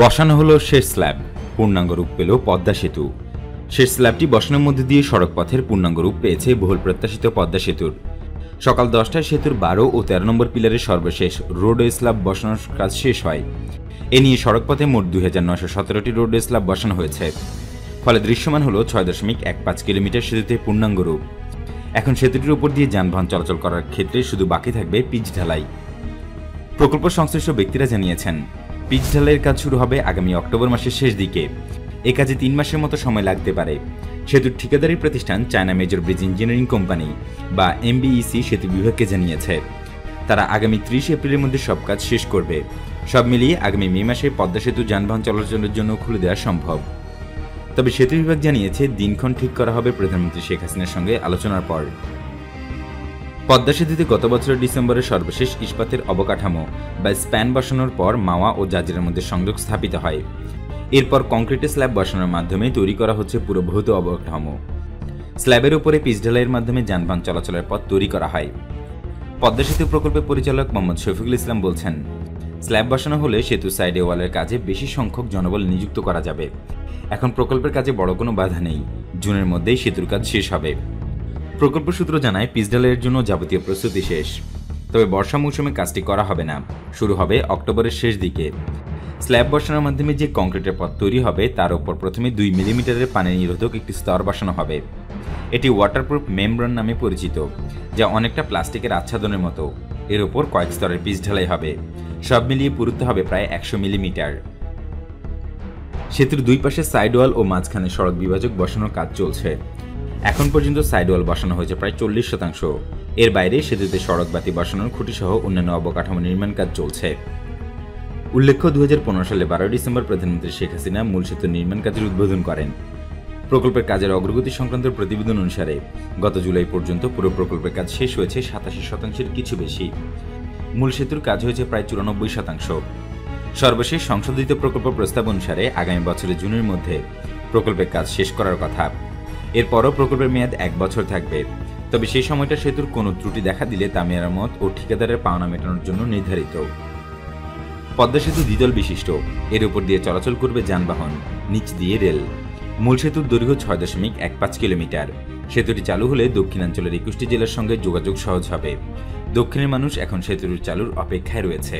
বসানো হলো শেষ স্ল্যাব, পূর্ণাঙ্গ রূপ পেল পদ্মা সেতু। শেষ স্ল্যাবটি বসানোর মধ্যে দিয়ে সড়ক পথের পূর্ণাঙ্গ রূপ পেয়েছে বহুল প্রত্যাশিত পদ্মা সেতুর। সকাল 10টায় সেতুর 12 ও 13 নম্বর পিলারের সর্বশেষ রোডওয়ে স্ল্যাব বসানোর কাজ শেষ হয়। এ নিয়ে সড়কপথে মোট 2917টি রোডওয়ে স্ল্যাব বসানো হয়েছে। ফলে দৃশ্যমান হল 6.15 কিলোমিটার সেতুতে পূর্ণাঙ্গ রূপ। এখন সেতুটির উপর দিয়ে যানবাহন চলাচল করার ক্ষেত্রে শুধু বাকি থাকবে পিচ ঢালাই। প্রকল্প সংশ্লিষ্ট ব্যক্তিরা জানিয়েছেন, পিচ ঢালাইয়ের কাজ শুরু হবে আগামী অক্টোবর মাসের শেষ দিকে। এ কাজে 3 মাসের মতো সময় লাগতে পারে। সেতুর ঠিকাদারি প্রতিষ্ঠান China major bridge engineering company বা MBEC সেতু বিভাগকে জানিয়েছে, তারা আগামী 30 এপ্রিলের মধ্যে সব কাজ শেষ করবে। সব মিলিয়ে আগামী মে মাসে পদ্মা সেতু যানবাহন চলাচলের জন্য খুলে দেওয়া সম্ভব। তবে সেতু বিভাগ জানিয়েছে, দিনক্ষণ ঠিক করা হবে প্রধানমন্ত্রী শেখ হাসিনার সঙ্গে আলোচনার পর। পদ্মা সেতুতে গত বছরের ডিসেম্বরে সর্বশেষ ইস্পাতের অবকাঠামো বা স্প্যান বসানোর পর মাওয়া ও জাজিরার মধ্যে সংযোগ স্থাপিত হয়। এরপর কংক্রিটের স্ল্যাব বসানোর মাধ্যমে তৈরি করা হচ্ছে পুরো ভৌত অবকাঠামো। স্ল্যাবের উপরে পিচ ঢালাইয়ের মাধ্যমে যানবাহন চলাচলের পথ তৈরি করা হয়। পদ্মা সেতু প্রকল্পের পরিচালক মোহাম্মদ শফিকুল ইসলাম বলছেন, স্ল্যাব বসানো হলে সেতু সাইডে ওয়ালের কাজে বেশি সংখ্যক জনবল নিযুক্ত করা যাবে। এখন প্রকল্পের কাজে বড় কোনো বাধা নেই, জুনের মধ্যেই সেতুর কাজ শেষ হবে। প্রকল্প সূত্র জানায়, পিচ ঢালাইয়ের জন্য যাবতীয় প্রস্তুতি শেষ। তবে বর্ষা মৌসুমে কাজটি করা হবে না, শুরু হবে অক্টোবরের শেষ দিকে। স্ল্যাব বসানোর মাধ্যমে যে কংক্রিটের পথ তৈরি হবে তার উপর প্রথমে 2 মিলিমিটারের পানি নিরোধক একটি স্তর বসানো হবে। এটি ওয়াটারপ্রুফ মেমব্রেন নামে পরিচিত, যা অনেকটা প্লাস্টিকের আচ্ছাদনের মতো। এর উপর কয়েক স্তরের পিচ ঢালাই হবে। সব মিলিয়ে পুরুত্ব হবে প্রায় 100 মিলিমিটার। সেতুর দুই পাশে সাইড ওয়াল ও মাঝখানে সড়ক বিভাজক বসানোর কাজ চলছে। এখন পর্যন্ত সাইড ওয়াল বসানো হয়েছে প্রায় 40%। এর বাইরে সেতুতে সড়ক বাতি বসানোর খুঁটি সহ অন্যান্য অবকাঠামো নির্মাণ কাজ চলছে। উল্লেখ্য, 2015 সালে 12 ডিসেম্বর প্রধানমন্ত্রী শেখ হাসিনা মূল সেতু নির্মাণ কাজের উদ্বোধন করেন। প্রকল্পের কাজের অগ্রগতি সংক্রান্ত প্রতিবেদন অনুসারে গত জুলাই পর্যন্ত পুরো প্রকল্পের কাজ শেষ হয়েছে 87%-এর কিছু বেশি। মূল সেতুর কাজ হয়েছে প্রায় 94%। সর্বশেষ সংশোধিত প্রকল্প প্রস্তাব অনুসারে আগামী বছরের জুনের মধ্যে প্রকল্পের কাজ শেষ করার কথা। এরপরও প্রকল্পের মেয়াদ 1 বছর থাকবে। তবে সেই সময়টা সেতুর কোনো ত্রুটি দেখা দিলে তা মেরামত ও ঠিকাদারের পাওনা মেটানোর জন্য নির্ধারিত। পদ্মা সেতু দ্বিতল বিশিষ্ট, এর উপর দিয়ে চলাচল করবে যানবাহন, নিচ দিয়ে রেল। মূল সেতুর দৈর্ঘ্য 6.15 কিলোমিটার। সেতুটি চালু হলে দক্ষিণাঞ্চলের 21টি জেলার সঙ্গে যোগাযোগ সহজ হবে। দক্ষিণের মানুষ এখন সেতুর চালুর অপেক্ষায় রয়েছে।